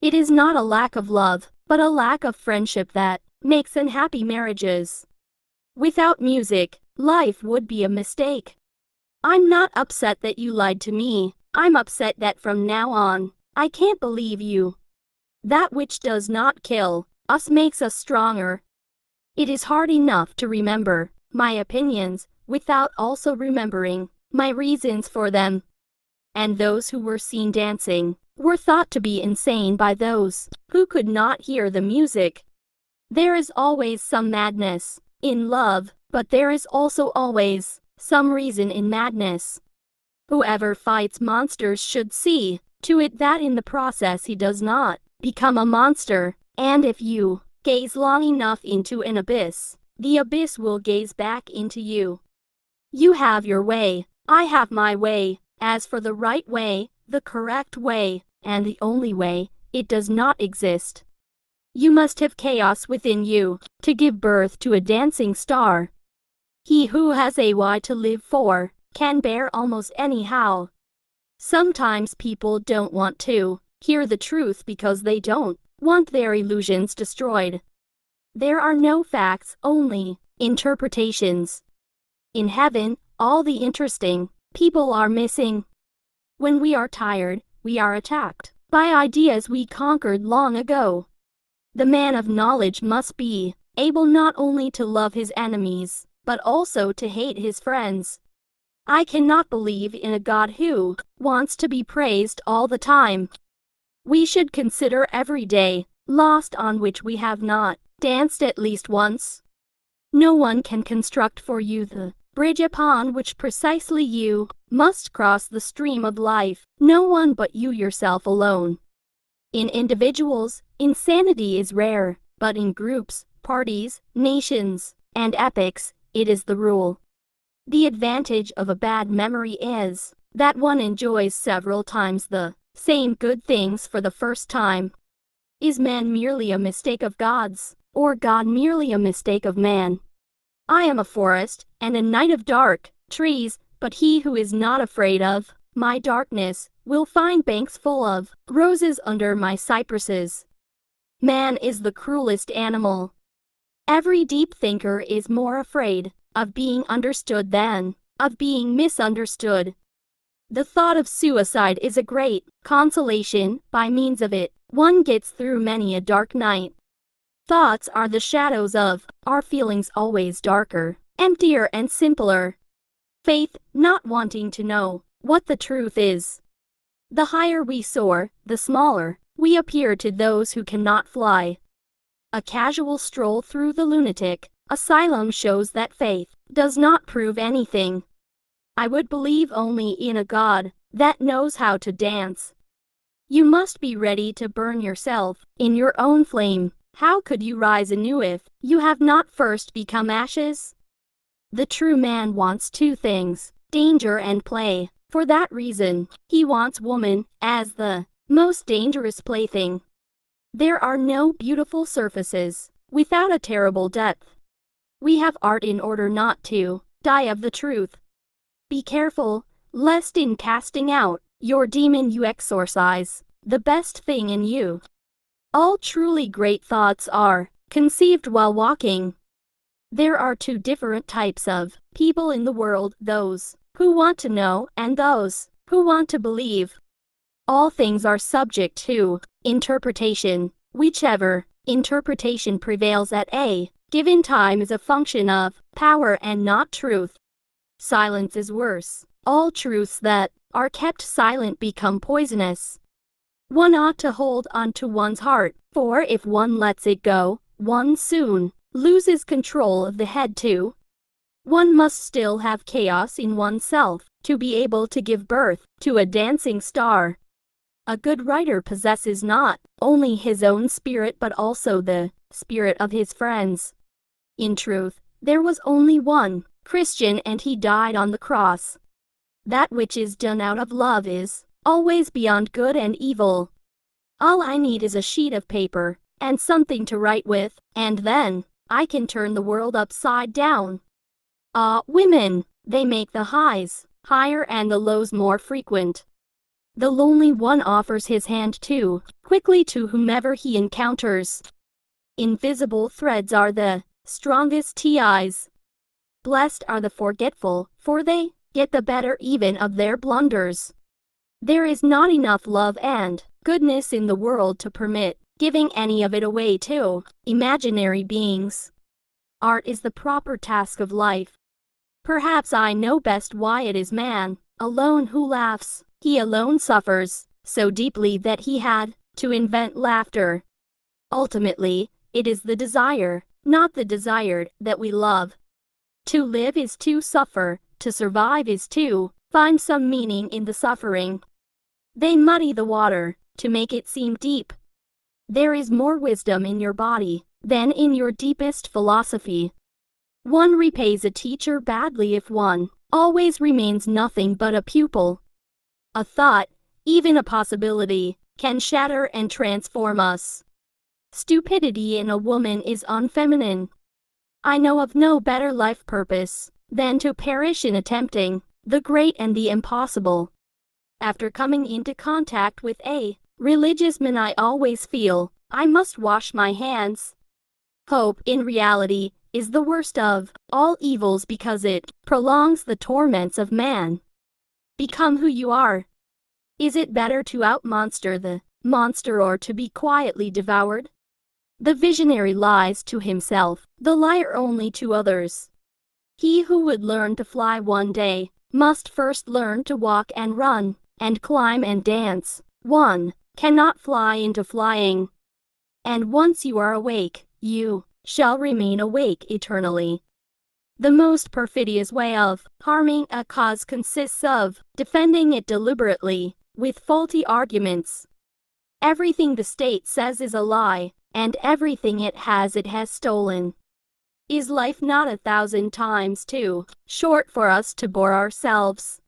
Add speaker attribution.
Speaker 1: It is not a lack of love, but a lack of friendship that makes unhappy marriages. Without music, life would be a mistake. I'm not upset that you lied to me. I'm upset that from now on, I can't believe you. That which does not kill us makes us stronger. It is hard enough to remember my opinions without also remembering my reasons for them. And those who were seen dancing were thought to be insane by those who could not hear the music. There is always some madness in love, but there is also always some reason in madness. Whoever fights monsters should see to it that in the process he does not become a monster, and if you gaze long enough into an abyss, the abyss will gaze back into you. You have your way, I have my way. As for the right way, the correct way, and the only way, it does not exist. You must have chaos within you to give birth to a dancing star. He who has a why to live for can bear almost anyhow. Sometimes people don't want to hear the truth because they don't want their illusions destroyed. There are no facts, only interpretations. In heaven, all the interesting people are missing. When we are tired, we are attacked by ideas we conquered long ago. The man of knowledge must be able not only to love his enemies, but also to hate his friends. I cannot believe in a God who wants to be praised all the time. We should consider every day lost on which we have not danced at least once. No one can construct for you the bridge upon which precisely you must cross the stream of life, no one but you yourself alone. In individuals, insanity is rare, but in groups, parties, nations, and epochs, it is the rule. The advantage of a bad memory is that one enjoys several times the same good things for the first time. Is man merely a mistake of God's, or God merely a mistake of man? I am a forest, and a night of dark trees, but he who is not afraid of my darkness will find banks full of roses under my cypresses. Man is the cruelest animal. Every deep thinker is more afraid of being understood than of being misunderstood. The thought of suicide is a great consolation. By means of it, one gets through many a dark night. Thoughts are the shadows of our feelings, always darker, emptier and simpler. Faith, not wanting to know what the truth is. The higher we soar, the smaller we appear to those who cannot fly. A casual stroll through the lunatic asylum shows that faith does not prove anything. I would believe only in a God that knows how to dance. You must be ready to burn yourself in your own flame. How could you rise anew if you have not first become ashes? The true man wants two things, danger and play. For that reason, he wants woman as the most dangerous plaything. There are no beautiful surfaces without a terrible depth. We have art in order not to die of the truth. Be careful, lest in casting out your demon you exorcise the best thing in you. All truly great thoughts are conceived while walking. There are two different types of people in the world, those who want to know and those who want to believe. All things are subject to interpretation. Whichever interpretation prevails at a given time is a function of power and not truth. Silence is worse. All truths that are kept silent become poisonous. One ought to hold on to one's heart, for if one lets it go, one soon loses control of the head too. One must still have chaos in oneself to be able to give birth to a dancing star. A good writer possesses not only his own spirit but also the spirit of his friends. In truth, there was only one Christian and he died on the cross. That which is done out of love is always beyond good and evil. All I need is a sheet of paper and something to write with, and then I can turn the world upside down. Ah, women, they make the highs higher and the lows more frequent. The lonely one offers his hand too, quickly to whomever he encounters. Invisible threads are the strongest ties. Blessed are the forgetful, for they get the better even of their blunders. There is not enough love and goodness in the world to permit giving any of it away to imaginary beings. Art is the proper task of life. Perhaps I know best why it is man alone who laughs. He alone suffers so deeply that he had to invent laughter. Ultimately, it is the desire, not the desired, that we love. To live is to suffer, to survive is to find some meaning in the suffering. They muddy the water to make it seem deep. There is more wisdom in your body than in your deepest philosophy. One repays a teacher badly if one always remains nothing but a pupil. A thought, even a possibility, can shatter and transform us. Stupidity in a woman is unfeminine. I know of no better life purpose than to perish in attempting the great and the impossible. After coming into contact with a religious man, I always feel I must wash my hands. Hope, in reality, is the worst of all evils because it prolongs the torments of man. Become who you are. Is it better to outmonster the monster or to be quietly devoured? The visionary lies to himself, the liar only to others. He who would learn to fly one day must first learn to walk and run, and climb and dance. One cannot fly into flying. And once you are awake, you shall remain awake eternally. The most perfidious way of harming a cause consists of defending it deliberately, with faulty arguments. Everything the state says is a lie, and everything it has stolen. Is life not 1,000 times too short for us to bore ourselves?